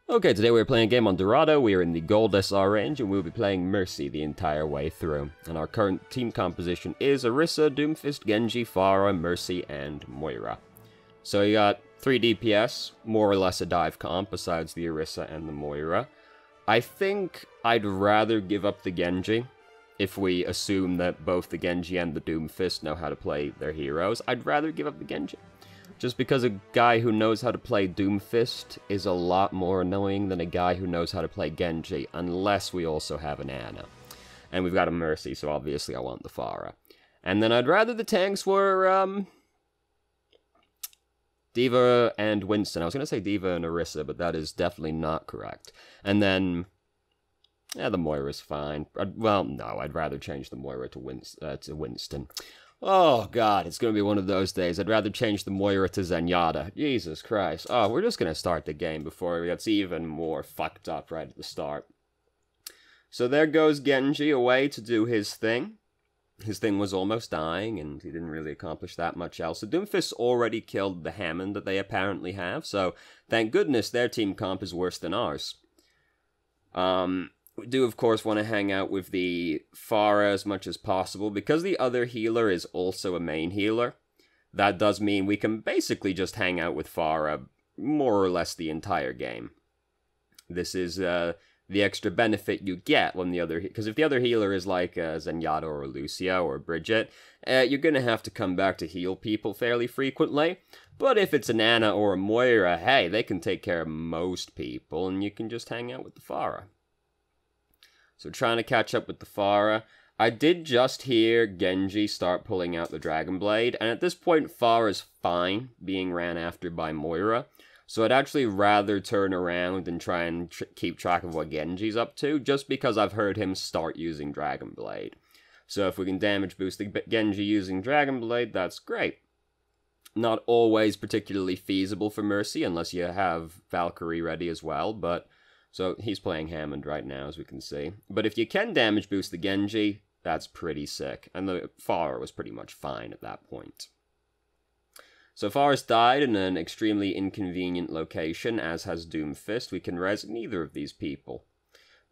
Okay, today we're playing a game on Dorado. We are in the Gold SR range, and we'll be playing Mercy the entire way through. And our current team composition is Orisa, Doomfist, Genji, Pharah, Mercy, and Moira. So you got 3 DPS, more or less a dive comp, besides the Orisa and the Moira. I think I'd rather give up the Genji, if we assume that both the Genji and the Doomfist know how to play their heroes. I'd rather give up the Genji. Just because a guy who knows how to play Doomfist is a lot more annoying than a guy who knows how to play Genji, unless we also have an Ana. And we've got a Mercy, so obviously I want the Pharah. And then I'd rather the tanks were, D.Va and Winston. I was going to say D.Va and Orisa, but that is definitely not correct. And then, yeah, the Moira's fine. Well, no, I'd rather change the Moira to Winston. Oh, God, it's going to be one of those days. I'd rather change the Moira to Zenyatta. Jesus Christ. Oh, we're just going to start the game before it gets even more fucked up right at the start. So there goes Genji away to do his thing. His thing was almost dying, and he didn't really accomplish that much else. The Doomfist already killed the Hammond that they apparently have, so thank goodness their team comp is worse than ours. We do, of course, want to hang out with the Pharah as much as possible. Because the other healer is also a main healer, that does mean we can basically just hang out with Pharah more or less the entire game. This is the extra benefit you get when the other... Because if the other healer is like Zenyatta or Lucio or Bridget, you're going to have to come back to heal people fairly frequently. But if it's an Ana or a Moira, hey, they can take care of most people, and you can just hang out with the Pharah. So trying to catch up with the Pharah. I did just hear Genji start pulling out the Dragon Blade, and at this point Pharah's fine being ran after by Moira. So I'd actually rather turn around and try and keep track of what Genji's up to, just because I've heard him start using Dragon Blade. So if we can damage boost the Genji using Dragon Blade, that's great. Not always particularly feasible for Mercy, unless you have Valkyrie ready as well, but... So he's playing Hammond right now, as we can see. But if you can damage boost the Genji, that's pretty sick. And the Pharah was pretty much fine at that point. So Pharah's died in an extremely inconvenient location, as has Doomfist. We can res neither of these people.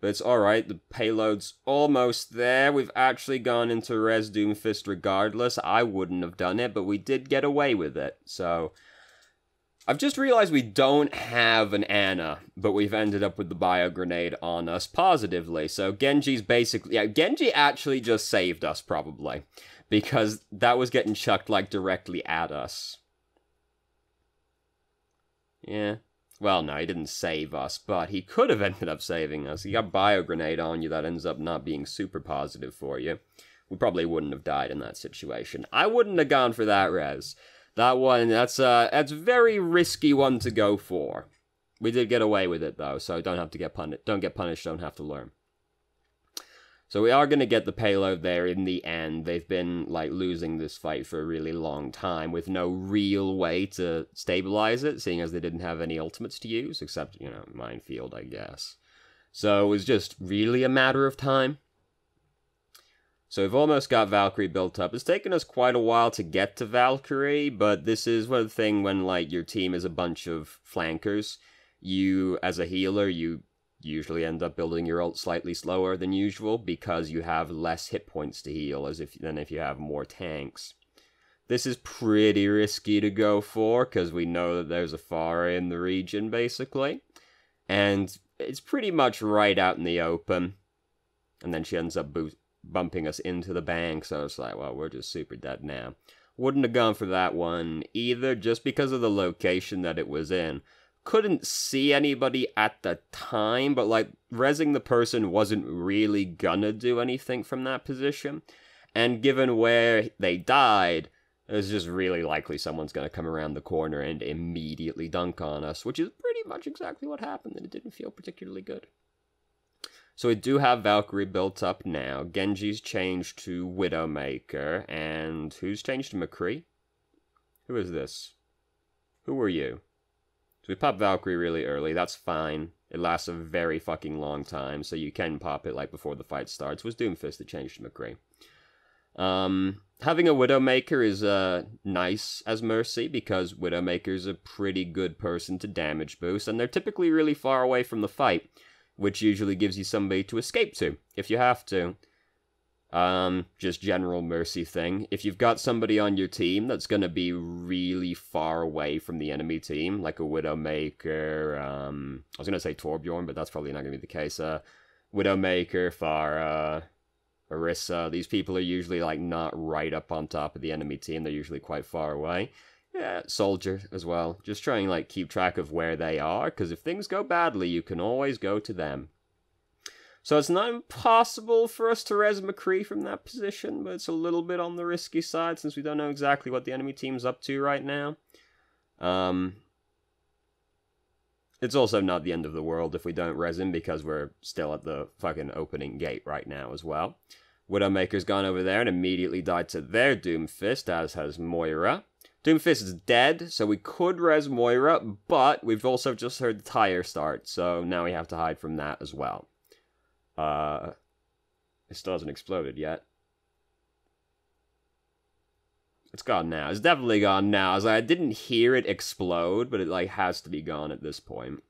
But it's alright, the payload's almost there. We've actually gone into res Doomfist regardless. I wouldn't have done it, but we did get away with it. So... I've just realized we don't have an Ana, but we've ended up with the bio grenade on us positively. So Genji's basically... Yeah, Genji actually just saved us, probably. Because that was getting chucked, like, directly at us. Yeah. Well, no, he didn't save us, but he could have ended up saving us. He got bio grenade on you that ends up not being super positive for you. We probably wouldn't have died in that situation. I wouldn't have gone for that res. That one, that's a very risky one to go for. We did get away with it, though, so don't have to get punished. Don't get punished, don't have to learn. So we are going to get the payload there in the end. They've been, like, losing this fight for a really long time with no real way to stabilize it, seeing as they didn't have any ultimates to use, except, you know, Minefield, I guess. So it was just really a matter of time. So we've almost got Valkyrie built up. It's taken us quite a while to get to Valkyrie, but this is one thing when, like, your team is a bunch of flankers. You, as a healer, you usually end up building your ult slightly slower than usual because you have less hit points to heal than if you have more tanks. This is pretty risky to go for because we know that there's a Pharah in the region, basically. And it's pretty much right out in the open. And then she ends up bumping us into the bank, so it's like, well, we're just super dead now. Wouldn't have gone for that one either, just because of the location that it was in. Couldn't see anybody at the time, but, like, rezzing the person wasn't really gonna do anything from that position. And given where they died, it was just really likely someone's gonna come around the corner and immediately dunk on us, which is pretty much exactly what happened, and it didn't feel particularly good. So we do have Valkyrie built up now. Genji's changed to Widowmaker, and who's changed to McCree? Who is this? Who were you? So we pop Valkyrie really early, that's fine. It lasts a very fucking long time, so you can pop it like before the fight starts. It was Doomfist that changed to McCree. Having a Widowmaker is nice as Mercy, because Widowmaker's a pretty good person to damage boost, and they're typically really far away from the fight, which usually gives you somebody to escape to, if you have to. Just general Mercy thing. If you've got somebody on your team that's gonna be really far away from the enemy team, like a Widowmaker, I was gonna say Torbjorn, but that's probably not gonna be the case. Widowmaker, Pharah, Orisa, these people are usually, like, not right up on top of the enemy team. They're usually quite far away. Yeah, Soldier as well. Just try and, like, keep track of where they are, because if things go badly, you can always go to them. So it's not impossible for us to res McCree from that position, but it's a little bit on the risky side, since we don't know exactly what the enemy team's up to right now. It's also not the end of the world if we don't res him, because we're still at the fucking opening gate right now as well. Widowmaker's gone over there and immediately died to their Doomfist, as has Moira. Doomfist is dead, so we could res Moira, but we've also just heard the tire start, so now we have to hide from that as well. It still hasn't exploded yet. It's gone now. It's definitely gone now. I didn't hear it explode, but it, like, has to be gone at this point.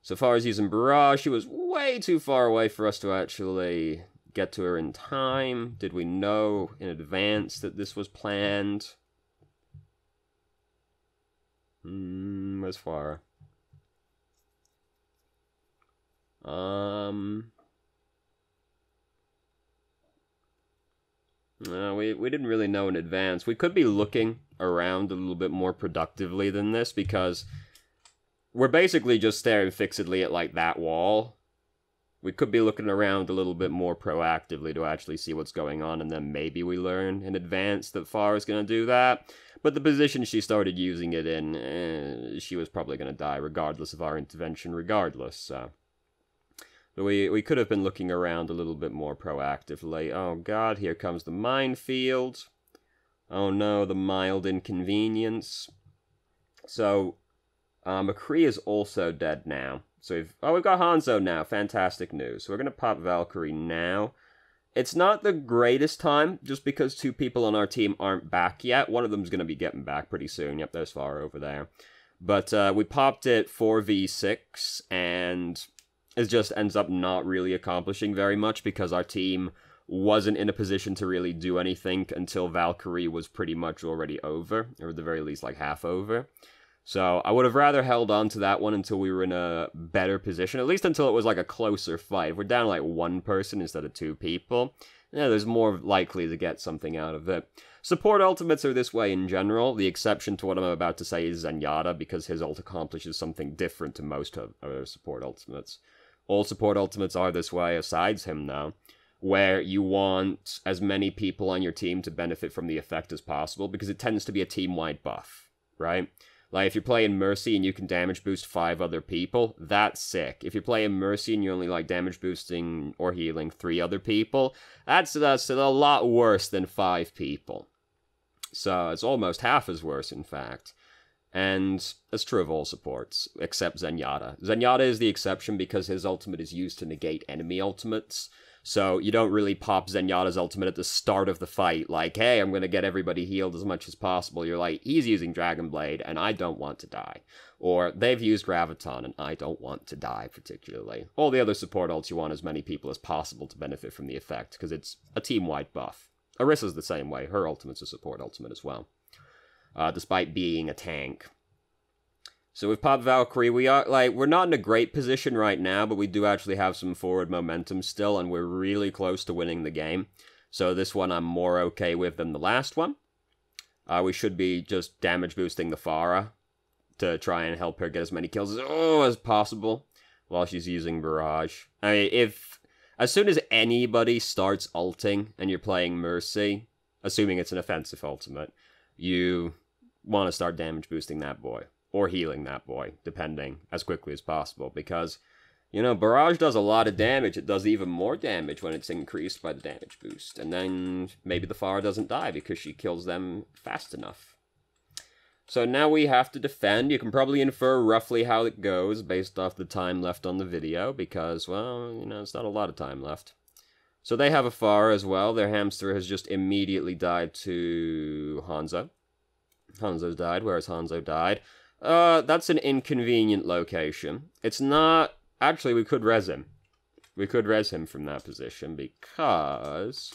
So far as using Barrage, she was way too far away for us to actually get to her in time. Did we know in advance that this was planned? Where's Pharah? No, we didn't really know in advance. We could be looking around a little bit more productively than this, because we're basically just staring fixedly at, like, that wall. We could be looking around a little bit more proactively to actually see what's going on, and then maybe we learn in advance that Pharah's going to do that. But the position she started using it in, she was probably going to die regardless of our intervention regardless, so... But we could have been looking around a little bit more proactively. Oh god, here comes the minefield. Oh no, the mild inconvenience. So, McCree is also dead now. So we've got Hanzo now. Fantastic news. So we're going to pop Valkyrie now. It's not the greatest time, just because two people on our team aren't back yet. One of them's going to be getting back pretty soon. Yep, there's Pharah over there. But we popped it 4v6, and... it just ends up not really accomplishing very much, because our team wasn't in a position to really do anything until Valkyrie was pretty much already over, or at the very least, like, half over. So I would have rather held on to that one until we were in a better position, at least until it was, like, a closer fight. If we're down, like, one person instead of two people, yeah, there's more likely to get something out of it. Support ultimates are this way in general. The exception to what I'm about to say is Zenyatta, because his ult accomplishes something different to most of other support ultimates. All support ultimates are this way, asides him, though, where you want as many people on your team to benefit from the effect as possible, because it tends to be a team-wide buff, right? Like, if you're playing Mercy and you can damage boost 5 other people, that's sick. If you're playing Mercy and you're only, like, damage boosting or healing 3 other people, that's a lot worse than 5 people. So, it's almost half as worse, in fact. And that's true of all supports, except Zenyatta. Zenyatta is the exception because his ultimate is used to negate enemy ultimates. So you don't really pop Zenyatta's ultimate at the start of the fight, like, hey, I'm going to get everybody healed as much as possible. You're like, he's using Dragon Blade, and I don't want to die. Or, they've used Graviton, and I don't want to die, particularly. All the other support ults, you want as many people as possible to benefit from the effect, because it's a team-wide buff. Orisa's the same way. Her ultimate's a support ultimate as well. Despite being a tank. So with popped Valkyrie, we're not in a great position right now, but we do actually have some forward momentum still, and we're really close to winning the game. So this one I'm more okay with than the last one. We should be just damage boosting the Pharah to try and help her get as many kills as possible while she's using Barrage. I mean, as soon as anybody starts ulting and you're playing Mercy, assuming it's an offensive ultimate, you want to start damage boosting that boy, or healing that boy, depending, as quickly as possible, because, you know, Barrage does a lot of damage. It does even more damage when it's increased by the damage boost, and then maybe the Pharah doesn't die because she kills them fast enough. So now we have to defend. You can probably infer roughly how it goes based off the time left on the video, because, well, you know, it's not a lot of time left. So they have a Pharah as well. Their hamster has just immediately died to Hanzo. Hanzo's died. Where's Hanzo died? That's an inconvenient location. It's not... Actually, we could res him. We could res him from that position because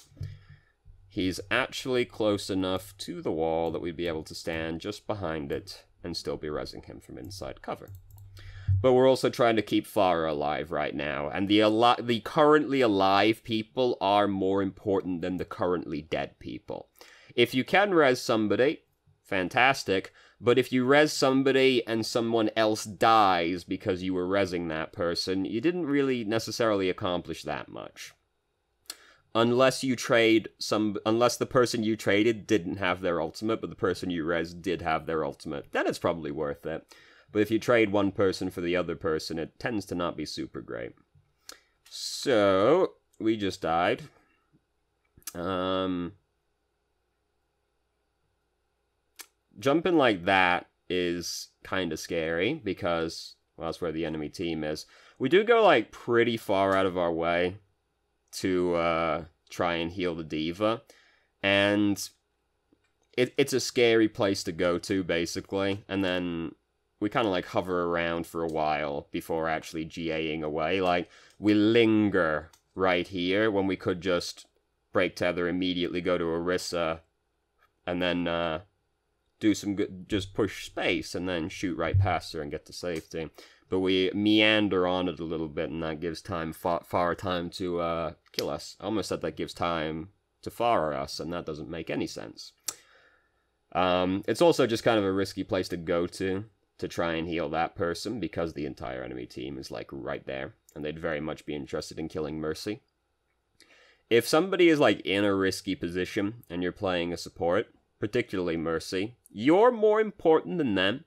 he's actually close enough to the wall that we'd be able to stand just behind it and still be resing him from inside cover. But we're also trying to keep Pharah alive right now, and the currently alive people are more important than the currently dead people. If you can res somebody, fantastic, but if you res somebody and someone else dies because you were resing that person, you didn't really necessarily accomplish that much. Unless you unless the person you traded didn't have their ultimate, but the person you res did have their ultimate, then it's probably worth it. But if you trade one person for the other person, it tends to not be super great. So, we just died. Jumping like that is kind of scary, because, well, that's where the enemy team is. We do go, like, pretty far out of our way to try and heal the diva, and it's a scary place to go to, basically, and then we kind of, like, hover around for a while before actually GAing away. Like, we linger right here when we could just break tether, immediately go to Orisa, and then do some good, just push space, and then shoot right past her and get to safety. But we meander on it a little bit, and that gives time, far time to kill us. I almost said that gives time to fire us, and that doesn't make any sense. It's also just kind of a risky place to go to try and heal that person, because the entire enemy team is, like, right there, and they'd very much be interested in killing Mercy. If somebody is, like, in a risky position, and you're playing a support, particularly Mercy, you're more important than them.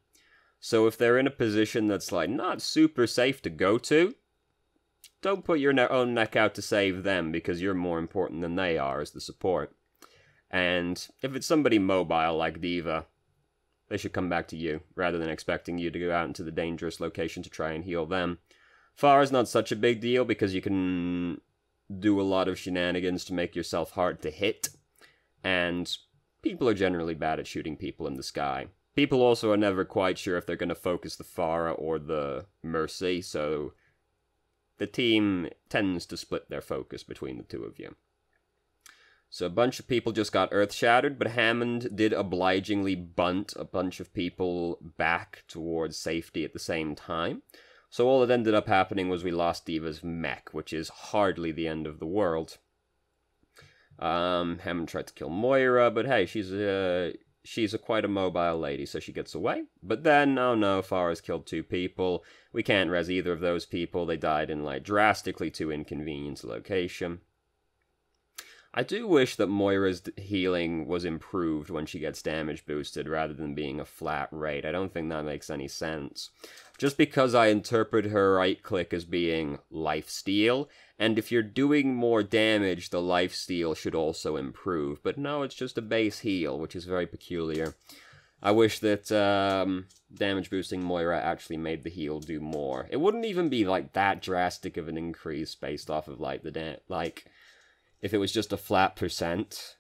So if they're in a position that's, like, not super safe to go to, don't put your own neck out to save them, because you're more important than they are as the support. And if it's somebody mobile like D.Va, they should come back to you, rather than expecting you to go out into the dangerous location to try and heal them. Pharah's not such a big deal, because you can do a lot of shenanigans to make yourself hard to hit, and people are generally bad at shooting people in the sky. People also are never quite sure if they're going to focus the Pharah or the Mercy, so the team tends to split their focus between the two of you. So a bunch of people just got earth-shattered, but Hammond did obligingly bunt a bunch of people back towards safety at the same time. So all that ended up happening was we lost D.Va's mech, which is hardly the end of the world. Hammond tried to kill Moira, but hey, she's quite a mobile lady, so she gets away. But then, oh no, Pharah's killed 2 people. We can't res either of those people. They died in, like, drastically too inconvenient a location. I do wish that Moira's healing was improved when she gets damage boosted, rather than being a flat rate. I don't think that makes any sense. Just because I interpret her right-click as being lifesteal, and if you're doing more damage, the lifesteal should also improve. But no, it's just a base heal, which is very peculiar. I wish that damage-boosting Moira actually made the heal do more. It wouldn't even be, like, that drastic of an increase based off of, like, if it was just a flat %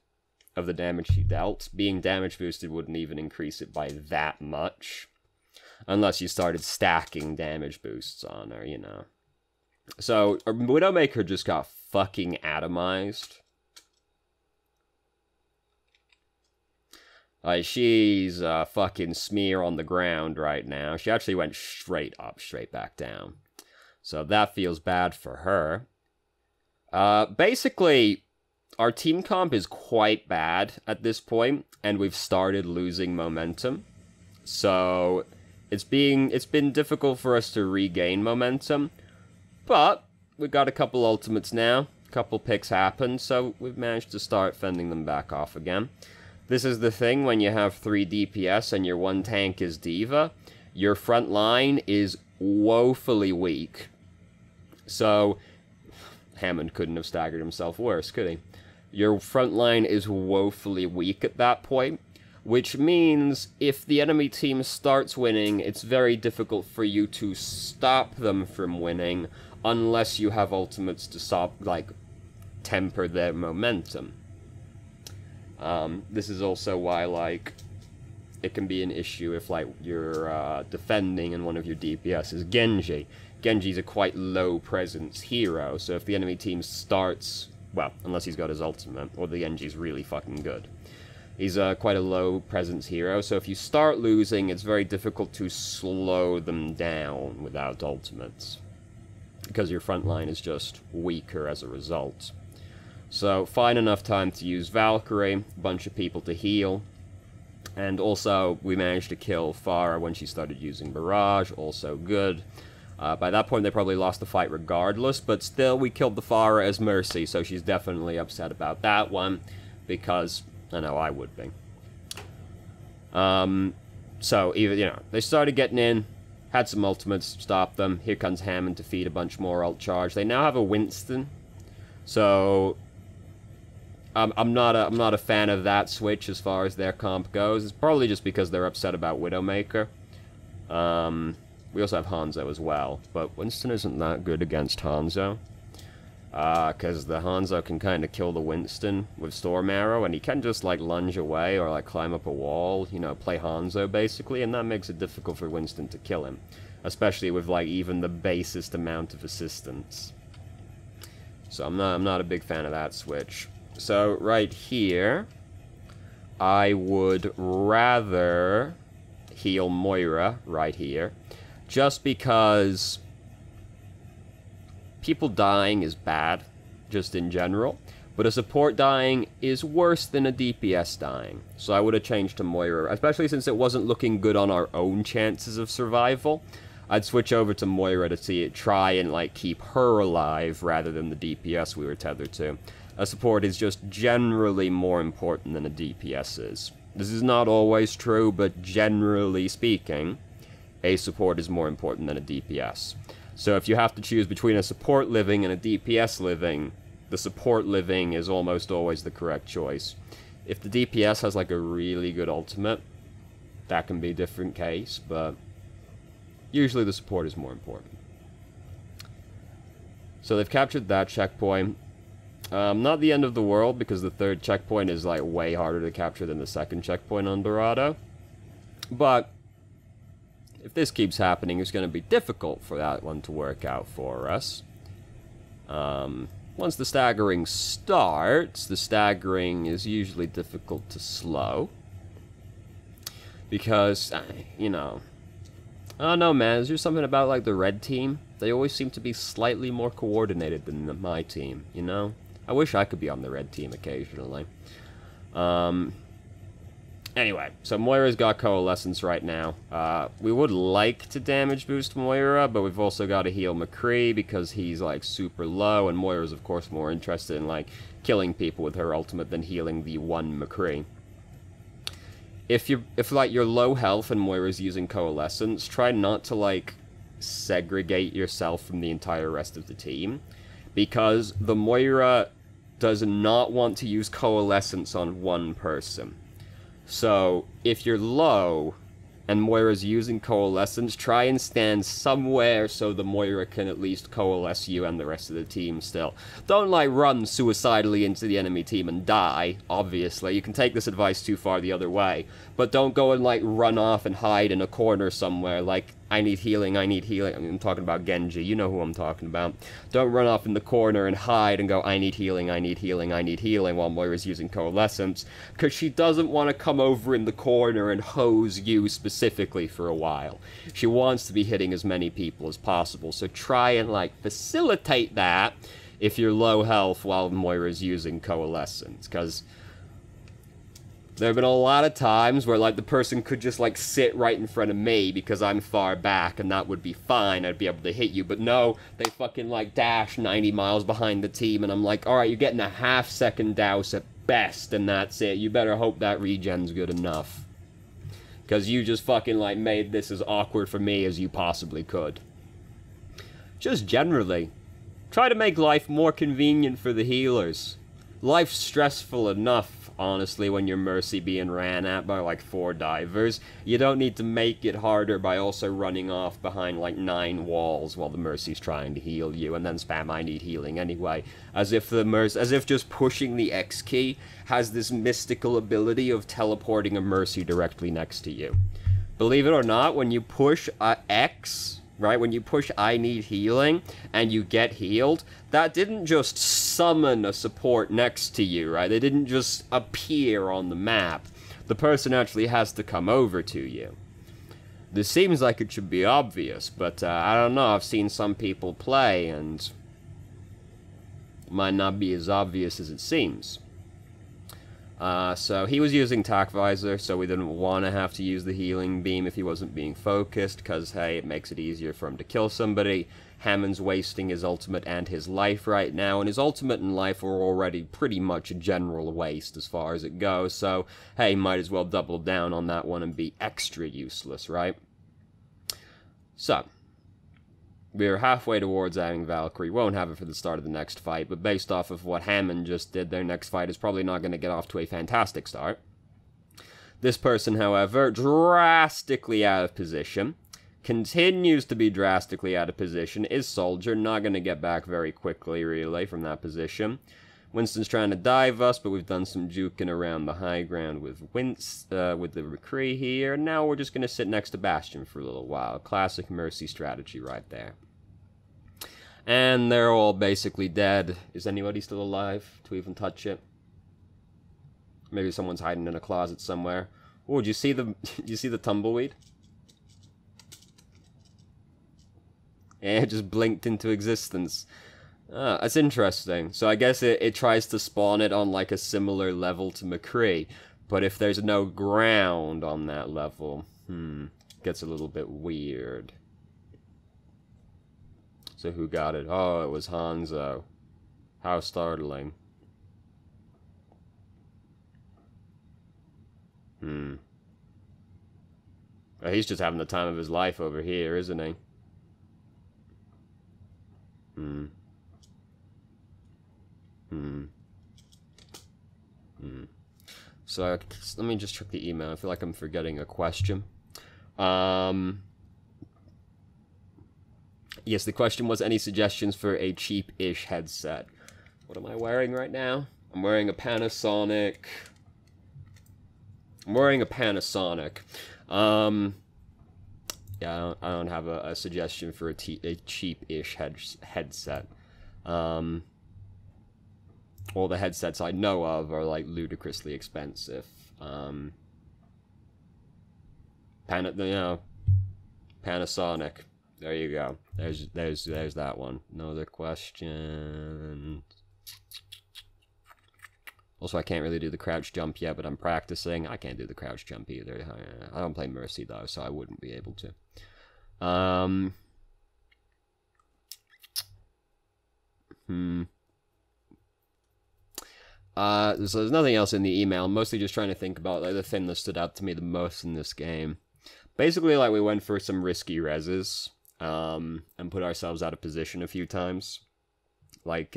of the damage she dealt, being damage boosted wouldn't even increase it by that much. Unless you started stacking damage boosts on her, you know. So, Widowmaker just got fucking atomized. She's a fucking smear on the ground right now. She actually went straight up, straight back down. So that feels bad for her. Basically, our team comp is quite bad at this point, and we've started losing momentum. So it's been difficult for us to regain momentum, but we've got a couple ultimates now, a couple picks happened, so we've managed to start fending them back off again. This is the thing when you have 3 DPS and your one tank is D.Va, your front line is woefully weak. So Hammond couldn't have staggered himself worse, could he? Your front line is woefully weak at that point, which means if the enemy team starts winning, it's very difficult for you to stop them from winning unless you have ultimates to stop, like, temper their momentum. This is also why, like, it can be an issue if, like, you're defending and one of your DPS is Genji. Genji's a quite low presence hero, so if the enemy team starts, well, unless he's got his ultimate, or the Genji's really fucking good. He's quite a low presence hero, so if you start losing, it's very difficult to slow them down without ultimates, because your front line is just weaker as a result. So, find enough time to use Valkyrie, a bunch of people to heal, and also, we managed to kill Pharah when she started using Barrage, also good. By that point, they probably lost the fight regardless, but still, we killed the Pharah as Mercy, so she's definitely upset about that one, because, I know I would be. So, even, you know, they started getting in, had some ultimates, stopped them, here comes Hammond to feed a bunch more ult charge. They now have a Winston, so... I'm not a fan of that switch as far as their comp goes. It's probably just because they're upset about Widowmaker. We also have Hanzo as well, but Winston isn't that good against Hanzo. Because the Hanzo can kind of kill the Winston with Storm Arrow, and he can just, like, lunge away or, like, climb up a wall, you know, play Hanzo, basically, and that makes it difficult for Winston to kill him. Especially with, like, even the basest amount of assistance. So I'm not a big fan of that switch. So, right here, I would rather heal Moira right here, just because people dying is bad, just in general, but a support dying is worse than a DPS dying. So I would have changed to Moira, especially since it wasn't looking good on our own chances of survival. I'd switch over to Moira to see it try and, like, keep her alive rather than the DPS we were tethered to. A support is just generally more important than a DPS is. This is not always true, but generally speaking, a support is more important than a DPS. So if you have to choose between a support living and a DPS living, the support living is almost always the correct choice. If the DPS has, like, a really good ultimate, that can be a different case, but usually the support is more important. So they've captured that checkpoint. Not the end of the world, because the third checkpoint is, like, way harder to capture than the second checkpoint on Dorado. But if this keeps happening, it's going to be difficult for that one to work out for us. Once the staggering starts, the staggering is usually difficult to slow. Because, you know... I don't know, man. Is there something about, like, the red team? They always seem to be slightly more coordinated than my team, you know? I wish I could be on the red team occasionally. Anyway, so Moira's got Coalescence right now. We would like to damage boost Moira, but we've also got to heal McCree because he's, like, super low, and Moira's, of course, more interested in, like, killing people with her ultimate than healing the one McCree. If like, you're low health and Moira's using Coalescence, try not to, like, segregate yourself from the entire rest of the team, because the Moira does not want to use Coalescence on one person. So, if you're low, and Moira's using Coalescence, try and stand somewhere so the Moira can at least coalesce you and the rest of the team still. Don't, like, run suicidally into the enemy team and die, obviously. You can take this advice too far the other way. But don't go and, like, run off and hide in a corner somewhere, like, I need healing, I need healing. I'm talking about Genji, you know who I'm talking about. Don't run off in the corner and hide and go, I need healing, I need healing, I need healing, while Moira's using Coalescence, because she doesn't want to come over in the corner and hose you specifically for a while. She wants to be hitting as many people as possible, so try and, like, facilitate that if you're low health while Moira's using Coalescence, because there have been a lot of times where, like, the person could just, like, sit right in front of me because I'm far back, and that would be fine. I'd be able to hit you. But no, they fucking, like, dash 90 miles behind the team, and I'm like, alright, you're getting a half-second douse at best, and that's it. You better hope that regen's good enough. Because you just fucking, like, made this as awkward for me as you possibly could. Just generally, try to make life more convenient for the healers. Life's stressful enough honestly, when your Mercy being ran at by, like, 4 divers. You don't need to make it harder by also running off behind, like, 9 walls while the Mercy's trying to heal you, and then spam I need healing anyway. As if just pushing the X key has this mystical ability of teleporting a Mercy directly next to you. Believe it or not, when you push X, right, when you push I need healing, and you get healed, that didn't just summon a support next to you, right? They didn't just appear on the map. The person actually has to come over to you. This seems like it should be obvious, but I don't know, I've seen some people play, and it might not be as obvious as it seems. So he was using Tac Visor, so we didn't want to have to use the healing beam if he wasn't being focused, because, hey, it makes it easier for him to kill somebody. Hammond's wasting his ultimate and his life right now, and his ultimate and life are already pretty much a general waste as far as it goes, so, hey, might as well double down on that one and be extra useless, right? So, we're halfway towards having Valkyrie. Won't have it for the start of the next fight, but based off of what Hammond just did, their next fight is probably not going to get off to a fantastic start. This person, however, drastically out of position. Continues to be drastically out of position. Is Soldier, not going to get back very quickly, really, from that position. Winston's trying to dive us, but we've done some juking around the high ground with with the McCree here. Now we're just going to sit next to Bastion for a little while. Classic Mercy strategy right there. And they're all basically dead. Is anybody still alive to even touch it? Maybe someone's hiding in a closet somewhere. Oh, did you see the did you see the tumbleweed? Yeah, it just blinked into existence. Ah, that's interesting. So I guess it tries to spawn it on like a similar level to McCree, but if there's no ground on that level, gets a little bit weird. So who got it? Oh, it was Hanzo. How startling. Well, he's just having the time of his life over here, isn't he? So, let me just check the email. I feel like I'm forgetting a question. Yes, the question was, any suggestions for a cheap-ish headset? What am I wearing right now? I'm wearing a Panasonic. Yeah, I don't have a suggestion for a cheap-ish headset. All the headsets I know of are, like, ludicrously expensive. Panasonic. There you go. There's that one. No other question. Also, I can't really do the crouch jump yet, but I'm practicing. I can't do the crouch jump either. I don't play Mercy, though, so I wouldn't be able to. So there's nothing else in the email. I'm mostly just trying to think about like the thing that stood out to me the most in this game. Basically, like, we went for some risky reses, and put ourselves out of position a few times. Like,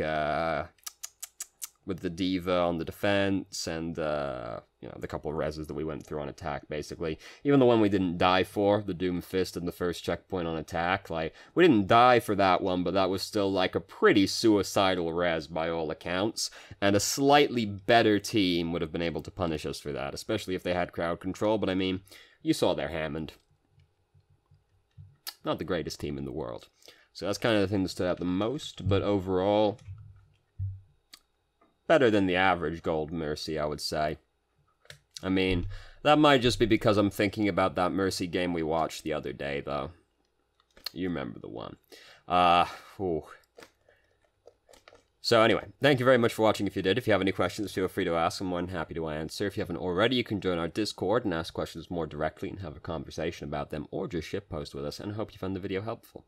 with the Diva on the defense, and, you know, the couple of reses that we went through on attack, basically. Even the one we didn't die for, the Doom Fist and the first checkpoint on attack, like, we didn't die for that one, but that was still, like, a pretty suicidal res by all accounts, and a slightly better team would have been able to punish us for that, especially if they had crowd control, but I mean, you saw their Hammond. Not the greatest team in the world. So that's kind of the thing that stood out the most, but overall, better than the average Gold Mercy, I would say. I mean, that might just be because I'm thinking about that Mercy game we watched the other day, though. You remember the one. So anyway, thank you very much for watching if you did. If you have any questions, feel free to ask. I'm more than happy to answer. If you haven't already, you can join our Discord and ask questions more directly and have a conversation about them, or just shitpost with us, and I hope you found the video helpful.